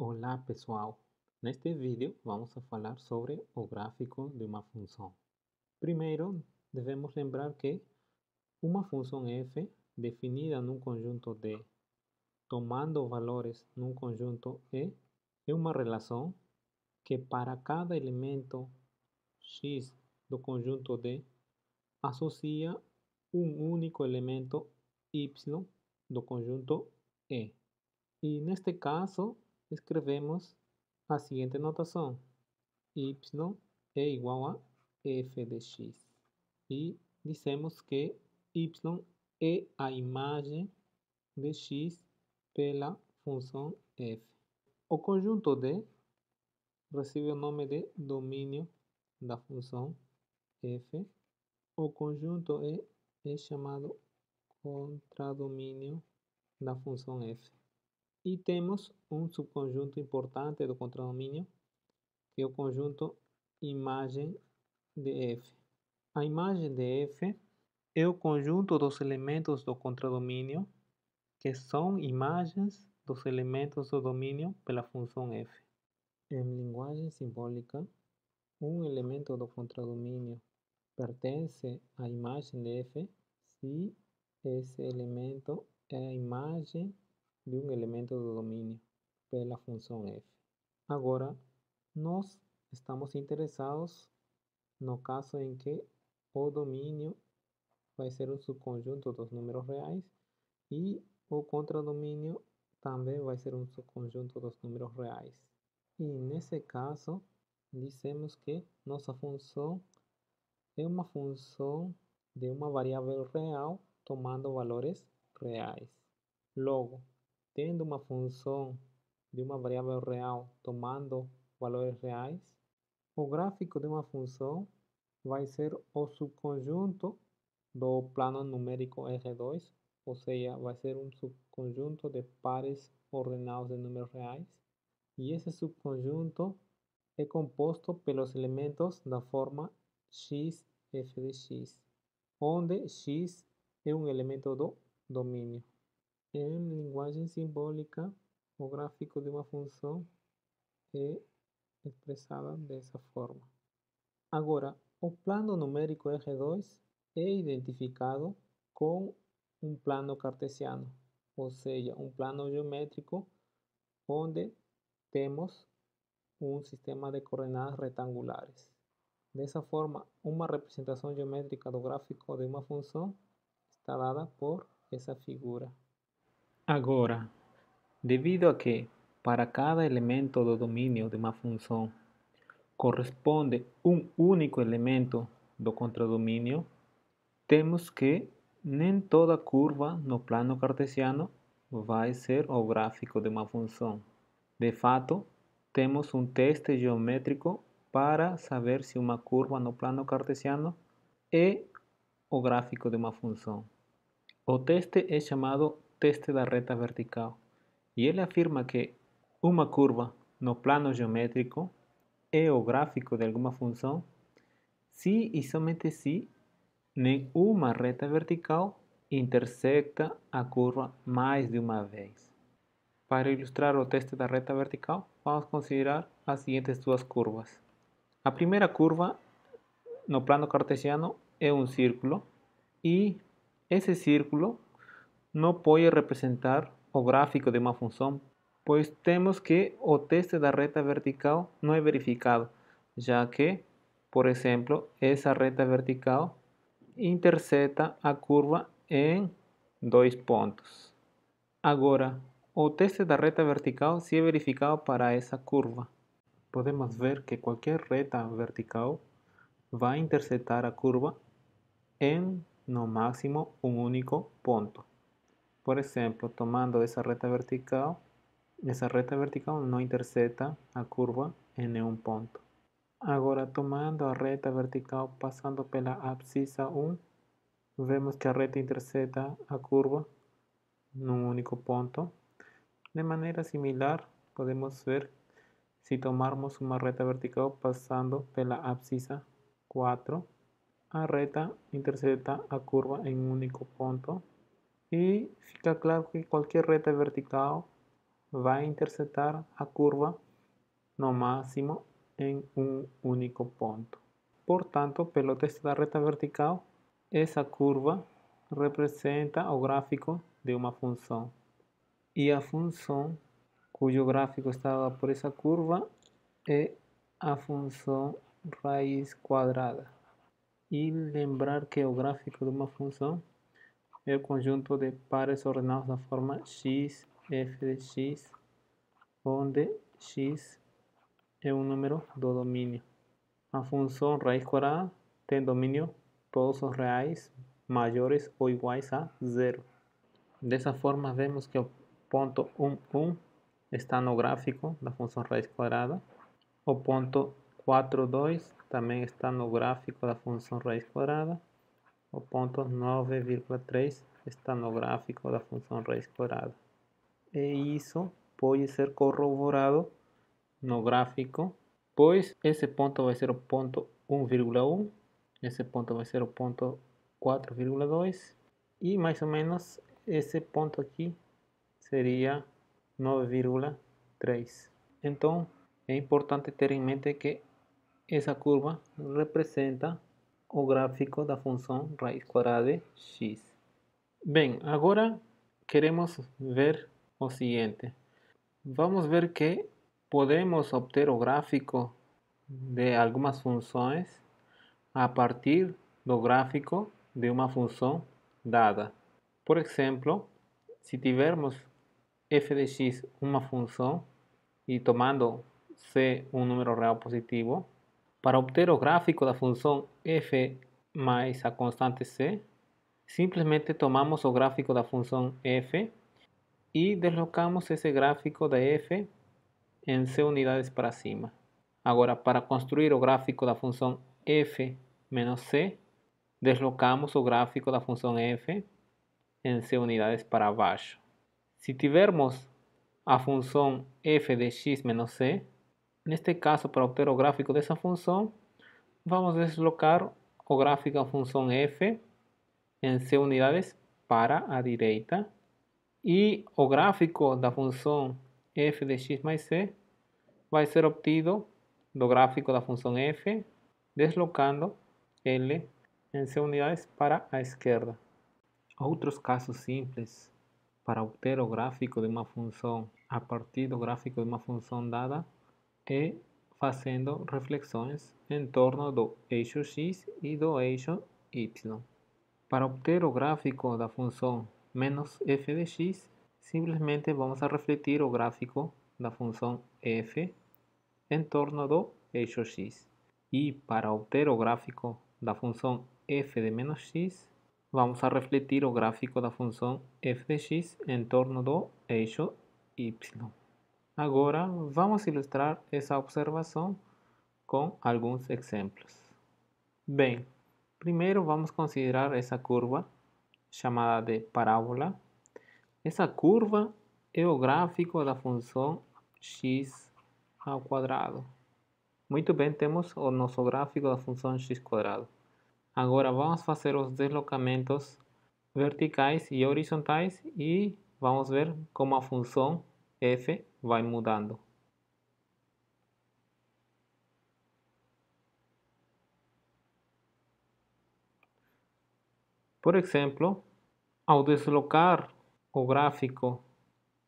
Olá pessoal, neste vídeo vamos a falar sobre o gráfico de uma função. Primeiro, devemos lembrar que uma função f definida num conjunto D, tomando valores num conjunto E, é uma relação que para cada elemento x do conjunto D associa um único elemento y do conjunto E. E neste caso, escrevemos a seguinte notação: y é igual a f de x. E dizemos que y é a imagem de x pela função f. O conjunto D recebe o nome de domínio da função f. O conjunto E é chamado contradomínio da função f. E temos um subconjunto importante do contradomínio, que é o conjunto imagem de f. A imagem de f é o conjunto dos elementos do contradomínio, que são imagens dos elementos do domínio pela função f. Em linguagem simbólica, um elemento do contradomínio pertence à imagem de f se esse elemento é a imagem de um elemento do domínio pela função f. Agora, nós estamos interessados no caso em que o domínio vai ser um subconjunto dos números reais e o contradomínio também vai ser um subconjunto dos números reais. E nesse caso, dizemos que nossa função é uma função de uma variável real tomando valores reais. Logo, tendo uma função de uma variável real tomando valores reais, o gráfico de uma função vai ser o subconjunto do plano numérico R2, ou seja, vai ser um subconjunto de pares ordenados de números reais, e esse subconjunto é composto pelos elementos da forma x f de x, onde x é um elemento do domínio. Em linguagem simbólica, o gráfico de uma função é expressado dessa forma. Agora, o plano numérico R2 é identificado com um plano cartesiano, ou seja, um plano geométrico onde temos um sistema de coordenadas retangulares. Dessa forma, uma representação geométrica do gráfico de uma função está dada por essa figura. Agora, devido a que para cada elemento do domínio de uma função corresponde um único elemento do contradomínio, temos que nem toda curva no plano cartesiano vai ser o gráfico de uma função. De fato, temos um teste geométrico para saber se uma curva no plano cartesiano é o gráfico de uma função. O teste é chamado teste da reta vertical e ele afirma que uma curva no plano geométrico é o gráfico de alguma função se e somente se nenhuma reta vertical intersecta a curva mais de uma vez. Para ilustrar o teste da reta vertical, vamos considerar as seguintes duas curvas. A primeira curva no plano cartesiano é um círculo e esse círculo não pode representar o gráfico de uma função, pois temos que o teste da reta vertical não é verificado, já que, por exemplo, essa reta vertical intersecta a curva em dois pontos. Agora, o teste da reta vertical se é verificado para essa curva. Podemos ver que qualquer reta vertical vai interceptar a curva em, no máximo, um único ponto. Por exemplo, tomando essa reta vertical não intersecta a curva em nenhum ponto. Agora, tomando a reta vertical passando pela abscissa 1, vemos que a reta intersecta a curva num único ponto. De maneira similar, podemos ver se tomarmos uma reta vertical passando pela abscissa 4, a reta intersecta a curva em um único ponto. E fica claro que qualquer reta vertical vai interceptar a curva no máximo em um único ponto. Portanto, pelo texto da reta vertical, essa curva representa o gráfico de uma função. E a função cujo gráfico está dado por essa curva é a função raiz quadrada. E lembrar que o gráfico de uma função é o conjunto de pares ordenados da forma x, f de x, onde x é um número do domínio. A função raiz quadrada tem domínio todos os reais maiores ou iguais a zero. Dessa forma, vemos que o ponto 1, 1 está no gráfico da função raiz quadrada. O ponto 4, 2 também está no gráfico da função raiz quadrada. O ponto 9,3 está no gráfico da função raiz quadrada. E isso pode ser corroborado no gráfico, pois esse ponto vai ser o ponto 1,1, esse ponto vai ser o ponto 4,2 e mais ou menos esse ponto aqui seria 9,3. Então é importante ter em mente que essa curva representa o gráfico da função raiz quadrada de x. Bem, agora queremos ver o seguinte. Vamos ver que podemos obter o gráfico de algumas funções a partir do gráfico de uma função dada. Por exemplo, se tivermos f de x uma função e tomando c um número real positivo, para obter o gráfico da função f mais a constante c, simplesmente tomamos o gráfico da função f e deslocamos esse gráfico da f em c unidades para cima. Agora, para construir o gráfico da função f menos c, deslocamos o gráfico da função f em c unidades para baixo. Se tivermos a função f de x menos c, neste caso, para obter o gráfico dessa função, vamos deslocar o gráfico da função f em c unidades para a direita e o gráfico da função f de x mais c vai ser obtido do gráfico da função f deslocando ele em c unidades para a esquerda. Outros casos simples para obter o gráfico de uma função a partir do gráfico de uma função dada é fazendo reflexões em torno do eixo x e do eixo y. Para obter o gráfico da função menos f de x, simplesmente vamos a refletir o gráfico da função f em torno do eixo x. E para obter o gráfico da função f de menos x, vamos a refletir o gráfico da função f de x em torno do eixo y. Agora, vamos ilustrar essa observação com alguns exemplos. Bem, primeiro vamos considerar essa curva chamada de parábola. Essa curva é o gráfico da função x ao quadrado. Muito bem, temos o nosso gráfico da função x quadrado. Agora vamos fazer os deslocamentos verticais e horizontais e vamos ver como a função f vai mudando. Por exemplo, ao deslocar o gráfico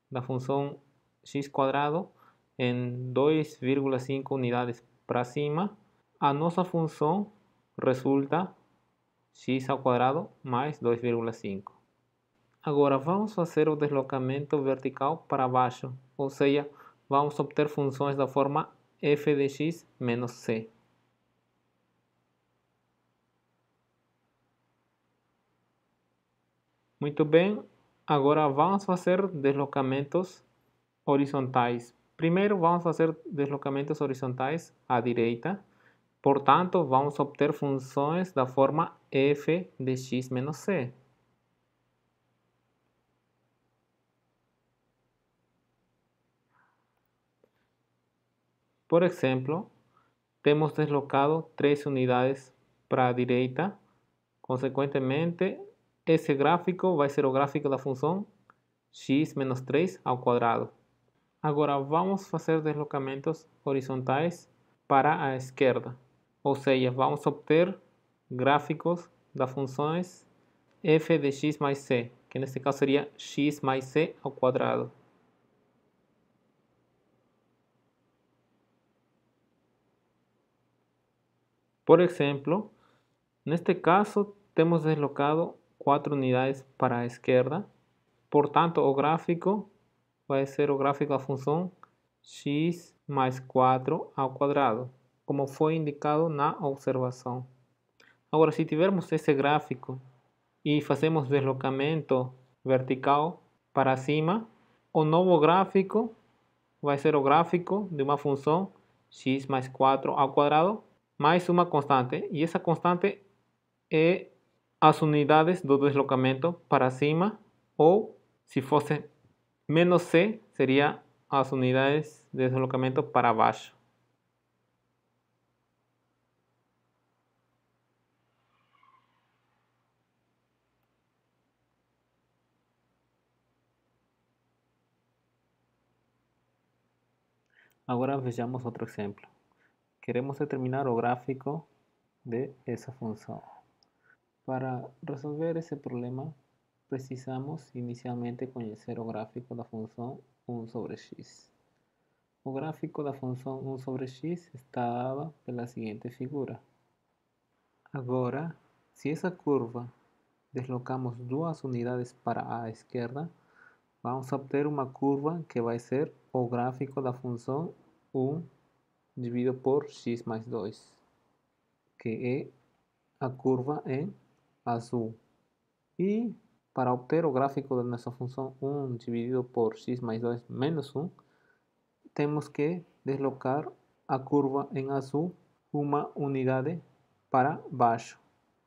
da função x quadrado em 2,5 unidades para cima, a nossa função resulta x ao quadrado mais 2,5. Agora vamos fazer o deslocamento vertical para baixo, ou seja, vamos obter funções da forma f de x menos c. Muito bem, agora vamos fazer deslocamentos horizontais. Primeiro vamos fazer deslocamentos horizontais à direita. Portanto, vamos obter funções da forma f de x menos c. Por exemplo, temos deslocado 3 unidades para a direita. Consequentemente, esse gráfico vai ser o gráfico da função x menos 3 ao quadrado. Agora vamos fazer deslocamentos horizontais para a esquerda. Ou seja, vamos obter gráficos das funções f de x mais c, que neste caso seria x mais c ao quadrado. Por exemplo, neste caso temos deslocado 4 unidades para a esquerda. Portanto, o gráfico vai ser o gráfico da função x mais 4 ao quadrado, como foi indicado na observação. Agora, se tivermos esse gráfico e fazemos deslocamento vertical para cima, o novo gráfico vai ser o gráfico de uma função x mais 4 ao quadrado mais uma constante. E essa constante é as unidades do deslocamento para cima, ou se fosse menos c, seria as unidades de deslocamento para baixo. Agora vejamos outro exemplo. Queremos determinar o gráfico de essa função. Para resolver esse problema, precisamos inicialmente conhecer o gráfico da função 1 sobre x. O gráfico da função 1 sobre x está dado pela seguinte figura. Agora, se essa curva deslocamos 2 unidades para a esquerda, vamos obter uma curva que vai ser o gráfico da função 1 dividido por x mais 2, que é a curva em azul. E para obter o gráfico da nossa função 1 dividido por x mais 2 menos 1, temos que deslocar a curva em azul uma unidade para baixo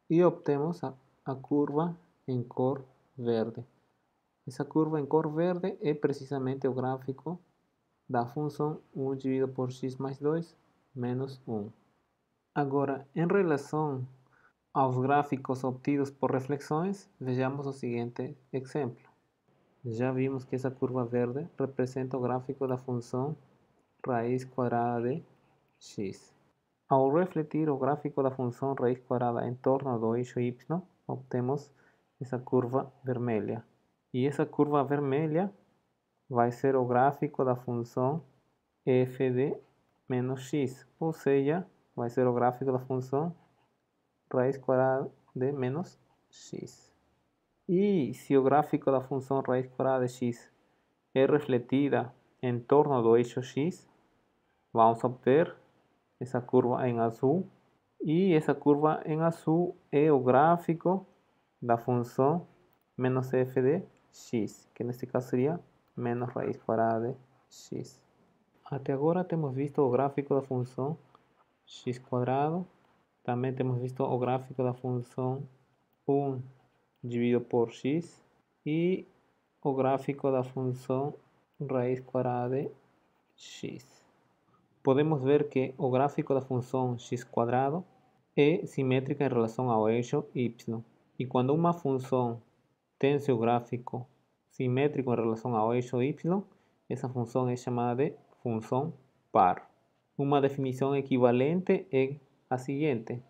e obtemos a curva em cor verde. Essa curva em cor verde é precisamente o gráfico da função 1 dividido por x mais 2 menos 1. Agora, em relação aos gráficos obtidos por reflexões, vejamos o seguinte exemplo. Já vimos que essa curva verde representa o gráfico da função raiz quadrada de x. Ao refletir o gráfico da função raiz quadrada em torno do eixo y, obtemos essa curva vermelha. E essa curva vermelha vai ser o gráfico da função f de menos x, ou seja, vai ser o gráfico da função raiz quadrada de menos x. E se o gráfico da função raiz quadrada de x é refletida em torno do eixo x, vamos obter essa curva em azul. E essa curva em azul é o gráfico da função menos f de x, que neste caso seria menos raiz quadrada de x. Até agora temos visto o gráfico da função x quadrado. Também temos visto o gráfico da função 1 dividido por x e o gráfico da função raiz quadrada de x. Podemos ver que o gráfico da função x quadrado é simétrica em relação ao eixo y. E quando uma função tem seu gráfico simétrico em relação ao eixo y, essa função é chamada de função par. Uma definição equivalente é a seguinte: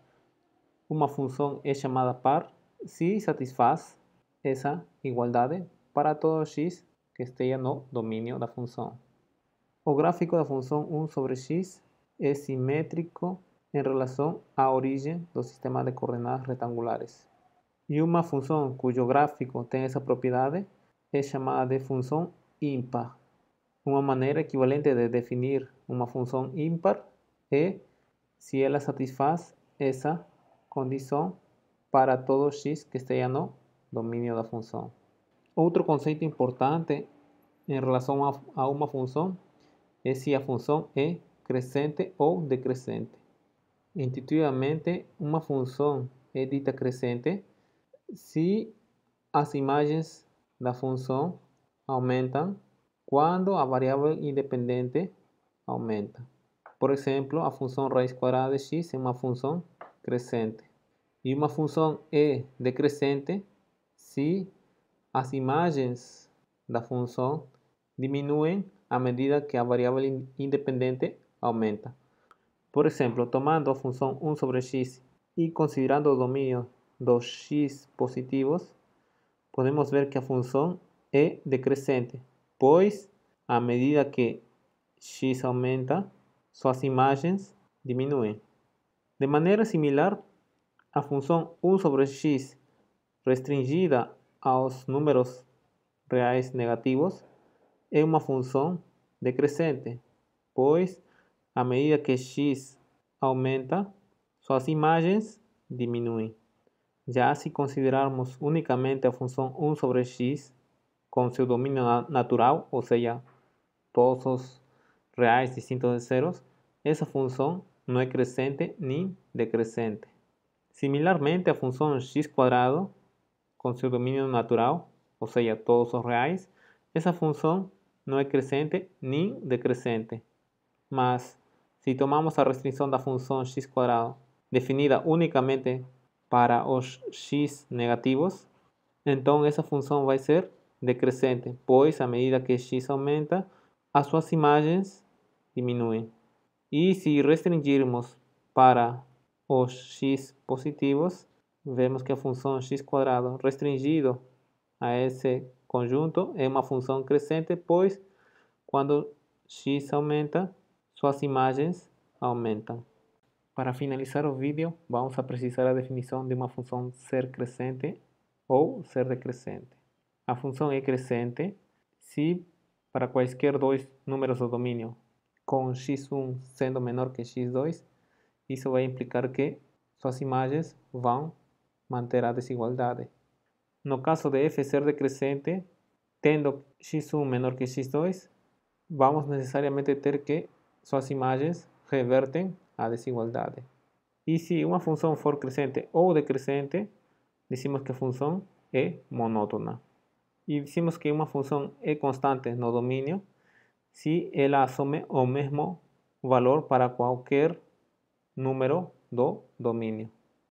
uma função é chamada par se satisfaz essa igualdade para todo x que esteja no domínio da função. O gráfico da função 1 sobre x é simétrico em relação à origem do sistema de coordenadas retangulares. E uma função cujo gráfico tem essa propriedade é chamada de função ímpar. Uma maneira equivalente de definir uma função ímpar é se ela satisfaz essa condição para todo x que esteja no domínio da função. Outro conceito importante em relação a uma função é se a função é crescente ou decrescente. Intuitivamente, uma função é dita crescente se as imagens da função aumentam quando a variável independente aumenta. Por exemplo, a função raiz quadrada de x é uma função crescente. E uma função é decrescente se as imagens da função diminuem a medida que a variable independente aumenta. Por exemplo, tomando a função 1 sobre x e considerando o domínio dos x positivos, podemos ver que a função é decrescente, pois, à medida que x aumenta, suas imagens diminuem. De maneira similar, a função 1 sobre x restringida aos números reais negativos é uma função decrescente, pois, à medida que x aumenta, suas imagens diminuem. Já se considerarmos unicamente a função 1 sobre x com seu domínio natural, ou seja, todos os reais distintos de zeros, essa função não é crescente nem decrescente. Similarmente, a função x² com seu domínio natural, ou seja, todos os reais, essa função não é crescente nem decrescente. Mas, se tomamos a restrição da função x² definida unicamente para os x negativos, então essa função vai ser decrescente, pois à medida que x aumenta, as suas imagens diminuem. E se restringirmos para os x positivos, vemos que a função x² restringido a esse conjunto é uma função crescente, pois quando x aumenta, suas imagens aumentam. Para finalizar o vídeo, vamos a precisar a definição de uma função ser crescente ou ser decrescente. A função é crescente se para quaisquer dois números do domínio, com x1 sendo menor que x2, isso vai implicar que suas imagens vão manter a desigualdade. No caso de f ser decrescente, tendo x1 menor que x2, vamos necessariamente ter que suas imagens revertem a desigualdade. E se uma função for crescente ou decrescente, dizemos que a função é monótona. E dizemos que uma função é constante no domínio se ela assume o mesmo valor para qualquer número do domínio.